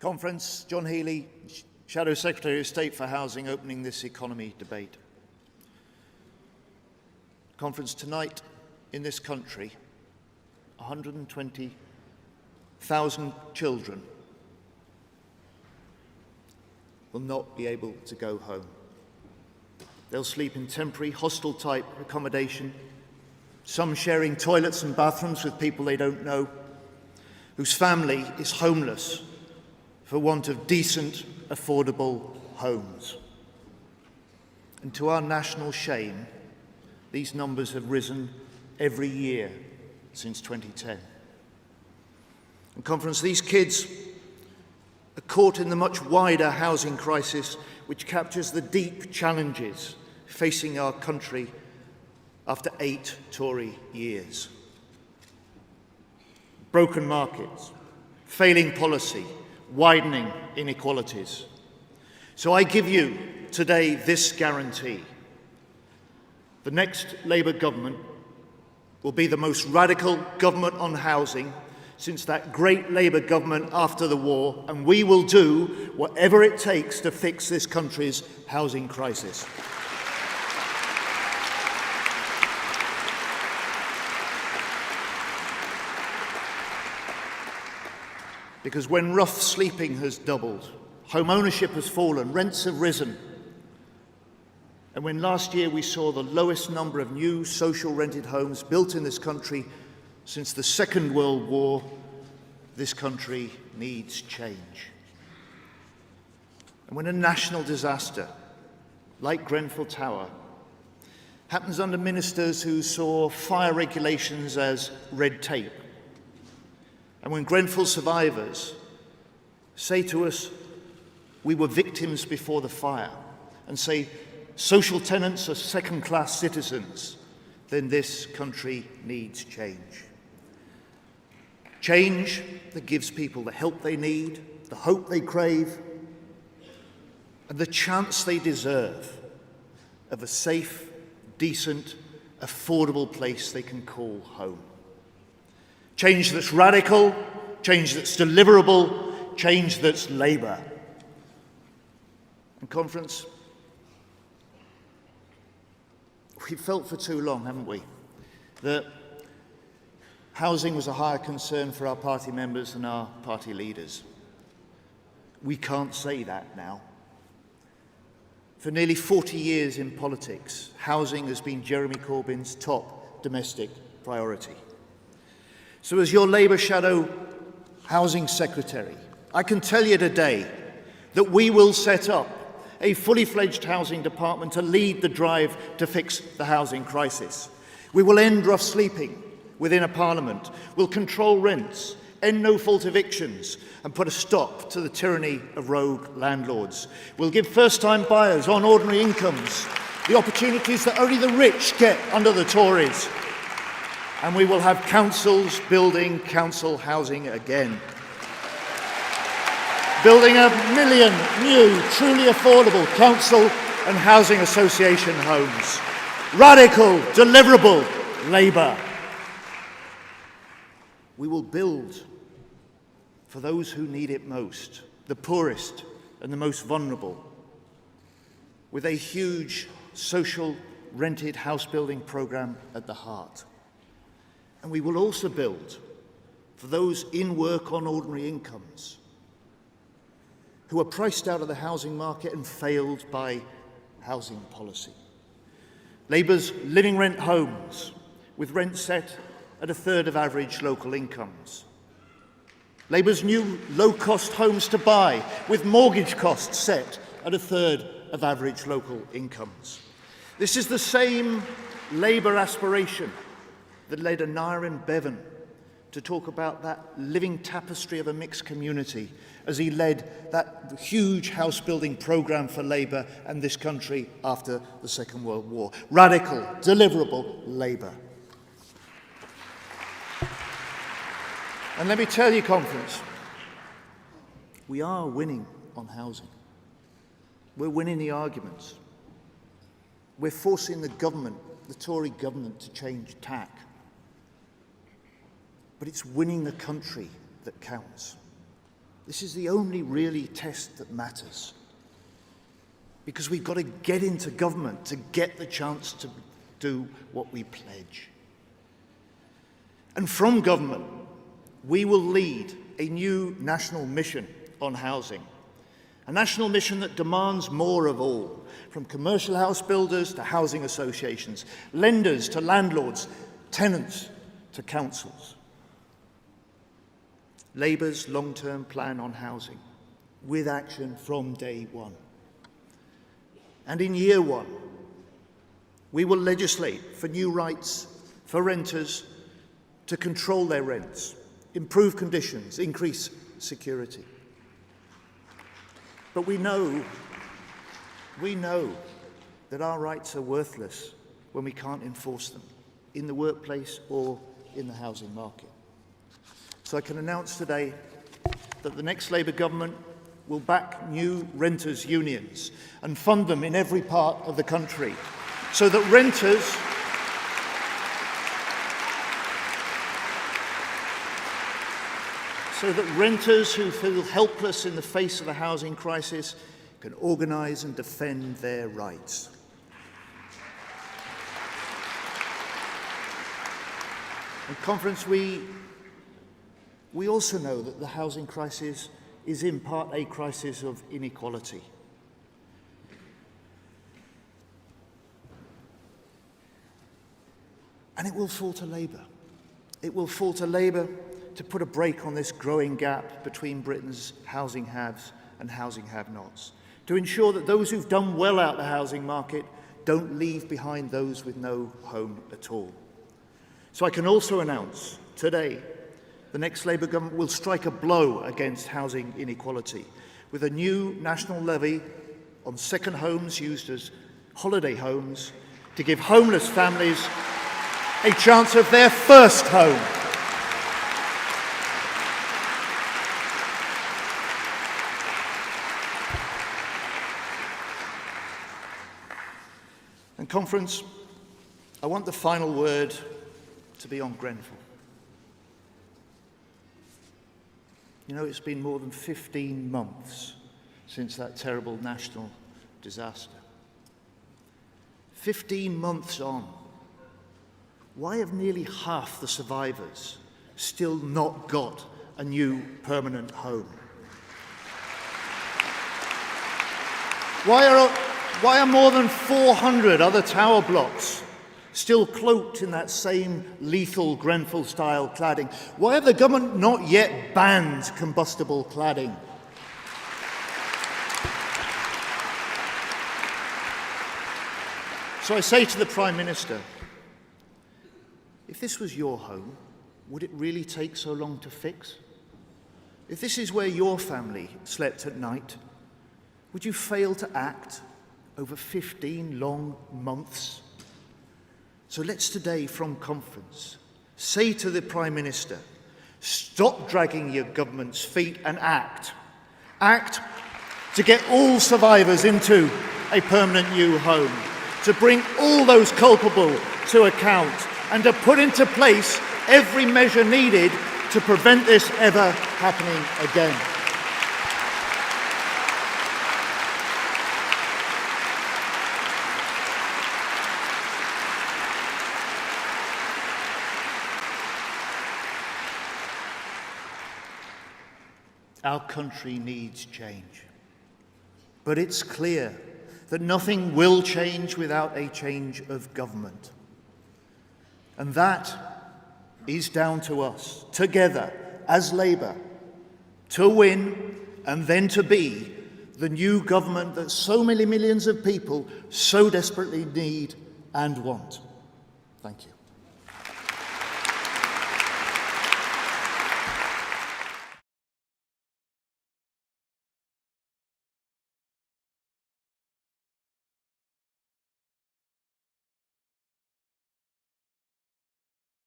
Conference, John Healey, Shadow Secretary of State for Housing, opening this economy debate. Conference, tonight in this country, 120,000 children will not be able to go home. They'll sleep in temporary, hostel-type accommodation, some sharing toilets and bathrooms with people they don't know, whose family is homeless for want of decent, affordable homes. And to our national shame, these numbers have risen every year since 2010. In Conference, these kids are caught in the much wider housing crisis which captures the deep challenges facing our country after 8 Tory years. Broken markets, failing policy, widening inequalities. So I give you today this guarantee. The next Labour government will be the most radical government on housing since that great Labour government after the war, and we will do whatever it takes to fix this country's housing crisis. Because when rough sleeping has doubled, home ownership has fallen, rents have risen, and when last year we saw the lowest number of new social rented homes built in this country since the Second World War, this country needs change. And when a national disaster, like Grenfell Tower, happens under ministers who saw fire regulations as red tape, and when Grenfell survivors say to us, we were victims before the fire, and say social tenants are second-class citizens, then this country needs change. Change that gives people the help they need, the hope they crave, and the chance they deserve of a safe, decent, affordable place they can call home. Change that's radical, change that's deliverable, change that's Labour. And Conference, we've felt for too long, haven't we, that housing was a higher concern for our party members than our party leaders. We can't say that now. For nearly 40 years in politics, housing has been Jeremy Corbyn's top domestic priority. So as your Labour Shadow Housing Secretary, I can tell you today that we will set up a fully fledged housing department to lead the drive to fix the housing crisis. We will end rough sleeping within a parliament, we'll control rents, end no-fault evictions, and put a stop to the tyranny of rogue landlords. We'll give first-time buyers on ordinary incomes the opportunities that only the rich get under the Tories. And we will have councils building council housing again. Building 1 million new, truly affordable council and housing association homes. Radical, deliverable Labour. We will build for those who need it most, the poorest and the most vulnerable, with a huge social rented house building programme at the heart. And we will also build for those in work on ordinary incomes who are priced out of the housing market and failed by housing policy. Labour's living rent homes with rent set at a third of average local incomes. Labour's new low-cost homes to buy with mortgage costs set at a third of average local incomes. This is the same Labour aspiration that led Aneurin Bevan to talk about that living tapestry of a mixed community as he led that huge house-building programme for Labour and this country after the Second World War. Radical, deliverable Labour. And let me tell you, Conference, we are winning on housing. We're winning the arguments. We're forcing the government, the Tory government, to change tack. But it's winning the country that counts. This is the only really test that matters. Because we've got to get into government to get the chance to do what we pledge. And from government, we will lead a new national mission on housing. A national mission that demands more of all, from commercial house builders to housing associations, lenders to landlords, tenants to councils. Labour's long-term plan on housing, with action from day one. And in year one, we will legislate for new rights for renters to control their rents, improve conditions, increase security. But we know that our rights are worthless when we can't enforce them in the workplace or in the housing market. So I can announce today that the next Labour government will back new renters' unions and fund them in every part of the country so that renters who feel helpless in the face of the housing crisis can organise and defend their rights. In conference, we also know that the housing crisis is in part a crisis of inequality. And it will fall to Labour. It will fall to Labour to put a brake on this growing gap between Britain's housing haves and housing have-nots, to ensure that those who've done well out the housing market don't leave behind those with no home at all. So I can also announce today the next Labour government will strike a blow against housing inequality with a new national levy on second homes used as holiday homes to give homeless families a chance of their first home. And conference, I want the final word to be on Grenfell. You know, it's been more than 15 months since that terrible national disaster. 15 months on. Why have nearly half the survivors still not got a new permanent home? Why are more than 400 other tower blocks still cloaked in that same lethal Grenfell-style cladding? Why have the government not yet banned combustible cladding? So I say to the Prime Minister, if this was your home, would it really take so long to fix? If this is where your family slept at night, would you fail to act over 15 long months? So let's today, from conference, say to the Prime Minister, stop dragging your government's feet and act. Act to get all survivors into a permanent new home, to bring all those culpable to account, and to put into place every measure needed to prevent this ever happening again. Our country needs change. But it's clear that nothing will change without a change of government. And that is down to us, together, as Labour, to win and then to be the new government that so many millions of people so desperately need and want. Thank you.